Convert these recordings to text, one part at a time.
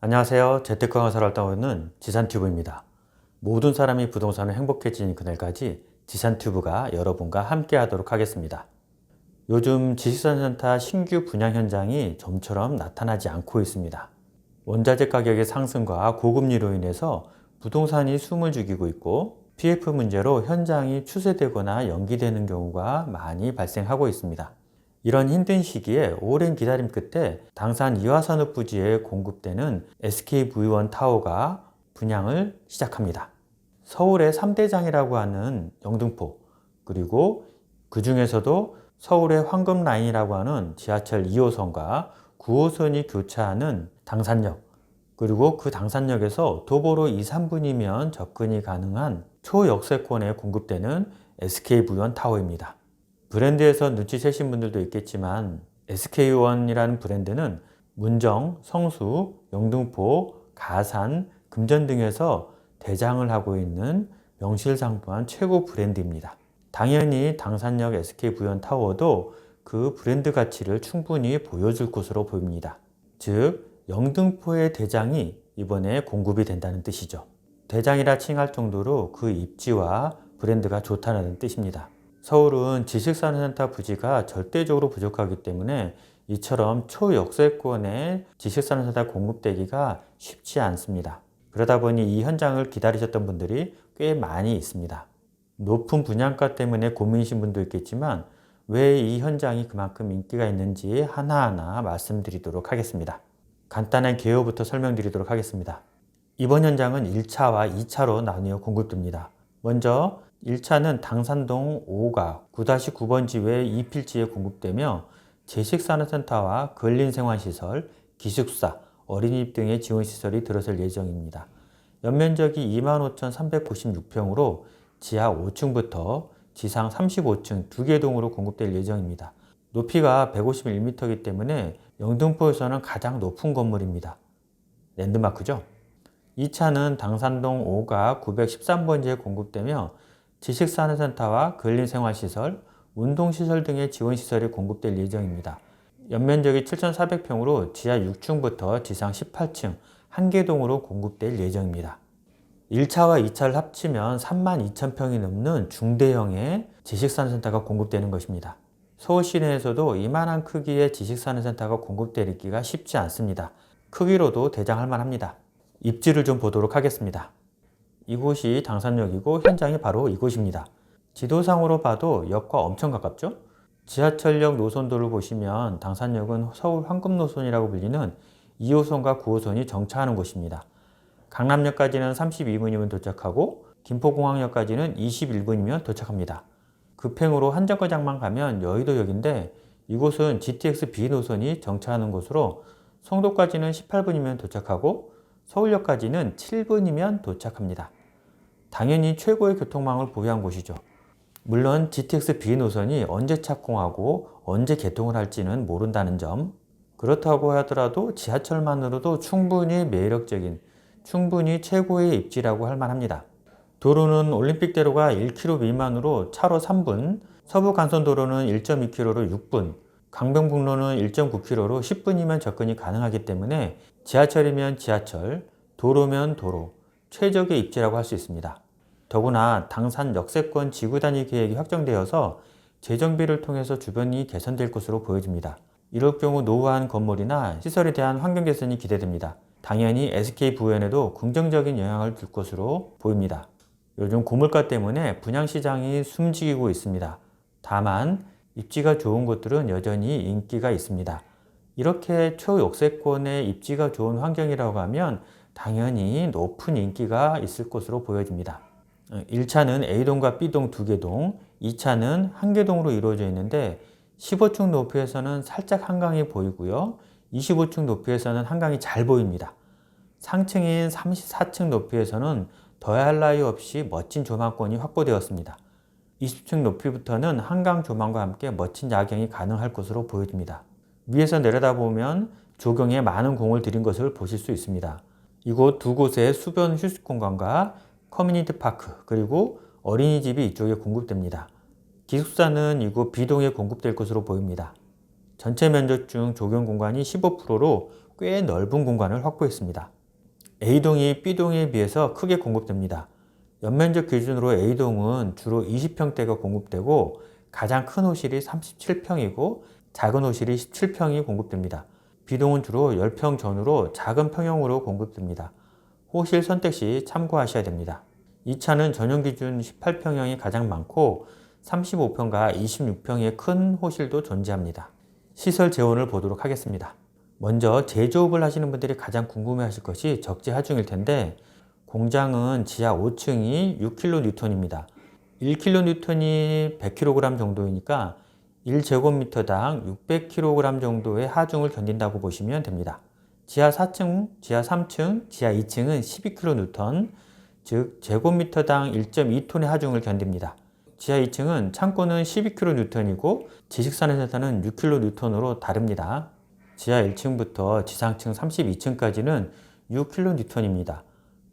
안녕하세요. 재테크 강사를 활동하고 있는 지산튜브입니다. 모든 사람이 부동산을 행복해지는 그날까지 지산튜브가 여러분과 함께 하도록 하겠습니다. 요즘 지식산센터 신규 분양 현장이 좀처럼 나타나지 않고 있습니다. 원자재 가격의 상승과 고금리로 인해서 부동산이 숨을 죽이고 있고 PF 문제로 현장이 추세되거나 연기되는 경우가 많이 발생하고 있습니다. 이런 힘든 시기에 오랜 기다림 끝에 당산 이화산업 부지에 공급되는 SKV1 타워가 분양을 시작합니다. 서울의 3대장이라고 하는 영등포, 그리고 그 중에서도 서울의 황금라인이라고 하는 지하철 2호선과 9호선이 교차하는 당산역, 그리고 그 당산역에서 도보로 2, 3분이면 접근이 가능한 초역세권에 공급되는 SKV1 타워입니다. 브랜드에서 눈치채신 분들도 있겠지만 SK1이라는 브랜드는 문정, 성수, 영등포, 가산, 금전 등에서 대장을 하고 있는 명실상부한 최고 브랜드입니다. 당연히 당산역 SKV1 타워도 그 브랜드 가치를 충분히 보여줄 것으로 보입니다. 즉, 영등포의 대장이 이번에 공급이 된다는 뜻이죠. 대장이라 칭할 정도로 그 입지와 브랜드가 좋다는 뜻입니다. 서울은 지식산센터 부지가 절대적으로 부족하기 때문에 이처럼 초역세권의 지식산센터 공급되기가 쉽지 않습니다. 그러다 보니 이 현장을 기다리셨던 분들이 꽤 많이 있습니다. 높은 분양가 때문에 고민이신 분도 있겠지만 왜 이 현장이 그만큼 인기가 있는지 하나하나 말씀드리도록 하겠습니다. 간단한 개요부터 설명드리도록 하겠습니다. 이번 현장은 1차와 2차로 나뉘어 공급됩니다. 먼저 1차는 당산동 5가 9-9번지 외 2필지에 공급되며 제식산업센터와 근린생활시설, 기숙사, 어린이집 등의 지원시설이 들어설 예정입니다. 연면적이 25,396평으로 지하 5층부터 지상 35층 2개 동으로 공급될 예정입니다. 높이가 151m이기 때문에 영등포에서는 가장 높은 건물입니다. 랜드마크죠? 2차는 당산동 5가 913번지에 공급되며 지식산업센터와 근린생활시설, 운동시설 등의 지원시설이 공급될 예정입니다. 연면적이 7,400평으로 지하 6층부터 지상 18층 1개 동으로 공급될 예정입니다. 1차와 2차를 합치면 32,000평이 넘는 중대형의 지식산업센터가 공급되는 것입니다. 서울 시내에서도 이만한 크기의 지식산업센터가 공급되기가 쉽지 않습니다. 크기로도 대장할 만합니다. 입지를 좀 보도록 하겠습니다. 이곳이 당산역이고 현장이 바로 이곳입니다. 지도상으로 봐도 역과 엄청 가깝죠? 지하철역 노선도를 보시면 당산역은 서울 황금노선이라고 불리는 2호선과 9호선이 정차하는 곳입니다. 강남역까지는 32분이면 도착하고 김포공항역까지는 21분이면 도착합니다. 급행으로 한 정거장만 가면 여의도역인데 이곳은 GTX B 노선이 정차하는 곳으로 송도까지는 18분이면 도착하고 서울역까지는 7분이면 도착합니다. 당연히 최고의 교통망을 보유한 곳이죠. 물론 GTX B 노선이 언제 착공하고 언제 개통을 할지는 모른다는 점. 그렇다고 하더라도 지하철만으로도 충분히 매력적인, 충분히 최고의 입지라고 할 만합니다. 도로는 올림픽대로가 1km 미만으로 차로 3분, 서부간선도로는 1.2km로 6분, 강변북로는 1.9km로 10분이면 접근이 가능하기 때문에 지하철이면 지하철, 도로면 도로, 최적의 입지라고 할 수 있습니다. 더구나 당산 역세권 지구단위 계획이 확정되어서 재정비를 통해서 주변이 개선될 것으로 보여집니다. 이럴 경우 노후한 건물이나 시설에 대한 환경 개선이 기대됩니다. 당연히 SK 부현에도 긍정적인 영향을 줄 것으로 보입니다. 요즘 고물가 때문에 분양시장이 숨지고 있습니다. 다만 입지가 좋은 곳들은 여전히 인기가 있습니다. 이렇게 초역세권의 입지가 좋은 환경이라고 하면 당연히 높은 인기가 있을 것으로 보여집니다. 1차는 A동과 B동 2개 동, 2차는 1개 동으로 이루어져 있는데 15층 높이에서는 살짝 한강이 보이고요. 25층 높이에서는 한강이 잘 보입니다. 상층인 34층 높이에서는 더할 할 나위 없이 멋진 조망권이 확보되었습니다. 20층 높이부터는 한강 조망과 함께 멋진 야경이 가능할 것으로 보여집니다. 위에서 내려다보면 조경에 많은 공을 들인 것을 보실 수 있습니다. 이곳 두 곳의 수변 휴식 공간과 커뮤니티 파크 그리고 어린이집이 이쪽에 공급됩니다. 기숙사는 이곳 B동에 공급될 것으로 보입니다. 전체 면적 중 조경 공간이 15%로 꽤 넓은 공간을 확보했습니다. A동이 B동에 비해서 크게 공급됩니다. 연면적 기준으로 A동은 주로 20평대가 공급되고 가장 큰 호실이 37평이고 작은 호실이 17평이 공급됩니다. B동은 주로 10평 전후로 작은 평형으로 공급됩니다. 호실 선택 시 참고하셔야 됩니다. 이 차는 전용 기준 18평형이 가장 많고 35평과 26평의 큰 호실도 존재합니다. 시설 재원을 보도록 하겠습니다. 먼저 제조업을 하시는 분들이 가장 궁금해 하실 것이 적재 하중일 텐데 공장은 지하 5층이 6kN입니다. 1kN이 100kg 정도이니까 1제곱미터당 600kg 정도의 하중을 견딘다고 보시면 됩니다. 지하 4층, 지하 3층, 지하 2층은 12kN, 즉 제곱미터당 1.2톤의 하중을 견딥니다. 지하 2층은 창고는 12kN이고 지식산센터는 6kN으로 다릅니다. 지하 1층부터 지상층 32층까지는 6kN입니다.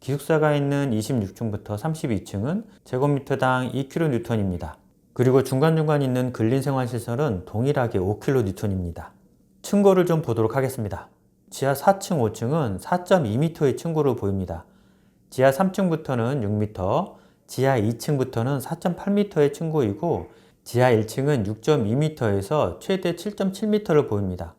기숙사가 있는 26층부터 32층은 제곱미터당 2kN입니다. 그리고 중간중간 있는 근린생활시설은 동일하게 5kN입니다. 층고를 좀 보도록 하겠습니다. 지하 4층, 5층은 4.2m의 층고를 보입니다. 지하 3층부터는 6m, 지하 2층부터는 4.8m의 층고이고 지하 1층은 6.2m에서 최대 7.7m를 보입니다.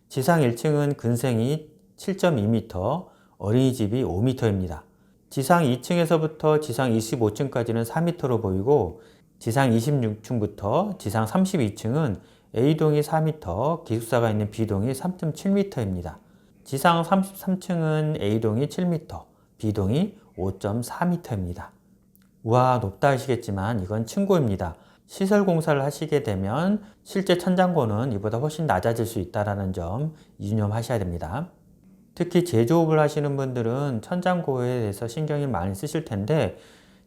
지상 1층은 근생이 7.2m, 어린이집이 5m입니다. 지상 2층에서부터 지상 25층까지는 4m로 보이고 지상 26층부터 지상 32층은 A동이 4m, 기숙사가 있는 B동이 3.7m입니다. 지상 33층은 A동이 7m, B동이 5.4m입니다. 우와, 높다 하시겠지만 이건 층고입니다. 시설 공사를 하시게 되면 실제 천장고는 이보다 훨씬 낮아질 수 있다는 점 유념하셔야 됩니다. 특히 제조업을 하시는 분들은 천장고에 대해서 신경이 많이 쓰실 텐데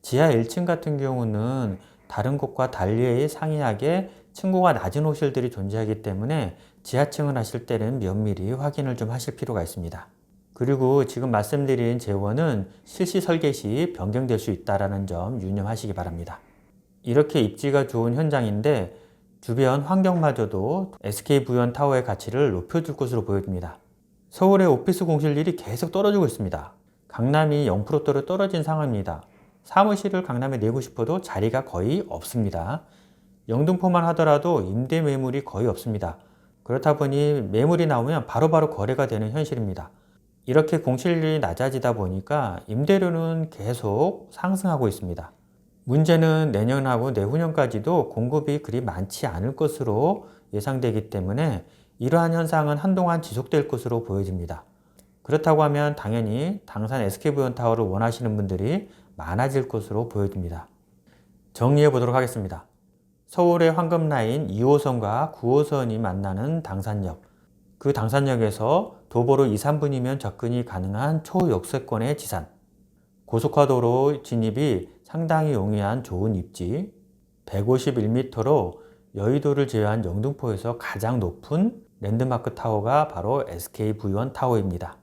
지하 1층 같은 경우는 다른 곳과 달리 상이하게 층고가 낮은 호실들이 존재하기 때문에 지하층을 하실 때는 면밀히 확인을 좀 하실 필요가 있습니다. 그리고 지금 말씀드린 재원은 실시 설계 시 변경될 수 있다는 점 유념하시기 바랍니다. 이렇게 입지가 좋은 현장인데 주변 환경마저도 SK부연타워의 가치를 높여줄 것으로 보여집니다. 서울의 오피스 공실률이 계속 떨어지고 있습니다. 강남이 0%대로 떨어진 상황입니다. 사무실을 강남에 내고 싶어도 자리가 거의 없습니다. 영등포만 하더라도 임대 매물이 거의 없습니다. 그렇다 보니 매물이 나오면 바로바로 거래가 되는 현실입니다. 이렇게 공실률이 낮아지다 보니까 임대료는 계속 상승하고 있습니다. 문제는 내년하고 내후년까지도 공급이 그리 많지 않을 것으로 예상되기 때문에 이러한 현상은 한동안 지속될 것으로 보여집니다. 그렇다고 하면 당연히 당산 SK부연타워를 원하시는 분들이 많아질 것으로 보여집니다. 정리해 보도록 하겠습니다. 서울의 황금라인 2호선과 9호선이 만나는 당산역, 그 당산역에서 도보로 2, 3분이면 접근이 가능한 초역세권의 지산, 고속화도로 진입이 상당히 용이한 좋은 입지, 151m로 여의도를 제외한 영등포에서 가장 높은 랜드마크 타워가 바로 SK부연타워입니다.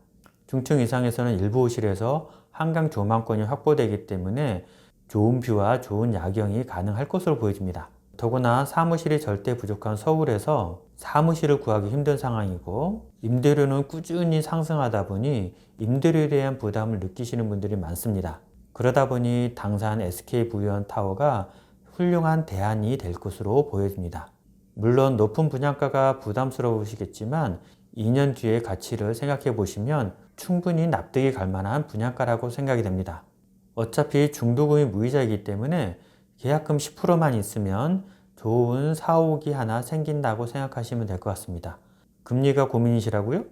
중층 이상에서는 일부 호실에서 한강 조망권이 확보되기 때문에 좋은 뷰와 좋은 야경이 가능할 것으로 보여집니다. 더구나 사무실이 절대 부족한 서울에서 사무실을 구하기 힘든 상황이고 임대료는 꾸준히 상승하다 보니 임대료에 대한 부담을 느끼시는 분들이 많습니다. 그러다 보니 당산 SK부연타워가 훌륭한 대안이 될 것으로 보여집니다. 물론 높은 분양가가 부담스러우시겠지만 2년 뒤의 가치를 생각해 보시면 충분히 납득이 갈 만한 분양가라고 생각이 됩니다. 어차피 중도금이 무이자이기 때문에 계약금 10%만 있으면 좋은 사옥이 하나 생긴다고 생각하시면 될 것 같습니다. 금리가 고민이시라고요?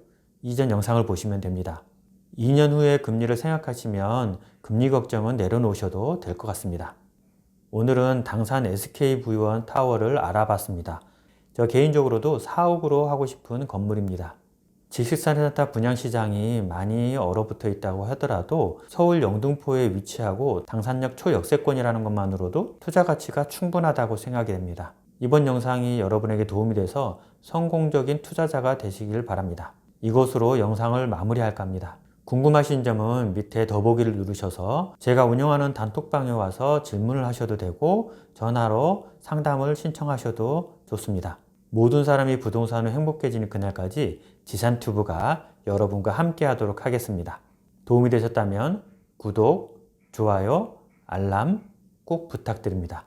이전 영상을 보시면 됩니다. 2년 후에 금리를 생각하시면 금리 걱정은 내려놓으셔도 될 것 같습니다. 오늘은 당산 SK부연타워를 알아봤습니다. 저 개인적으로도 사옥으로 하고 싶은 건물입니다. 지식산센터 분양시장이 많이 얼어붙어 있다고 하더라도 서울 영등포에 위치하고 당산역 초역세권이라는 것만으로도 투자 가치가 충분하다고 생각이 됩니다. 이번 영상이 여러분에게 도움이 돼서 성공적인 투자자가 되시길 바랍니다. 이것으로 영상을 마무리할까 합니다. 궁금하신 점은 밑에 더보기를 누르셔서 제가 운영하는 단톡방에 와서 질문을 하셔도 되고 전화로 상담을 신청하셔도 좋습니다. 모든 사람이 부동산을 행복해지는 그날까지 지산튜브가 여러분과 함께 하도록 하겠습니다. 도움이 되셨다면 구독, 좋아요, 알람 꼭 부탁드립니다.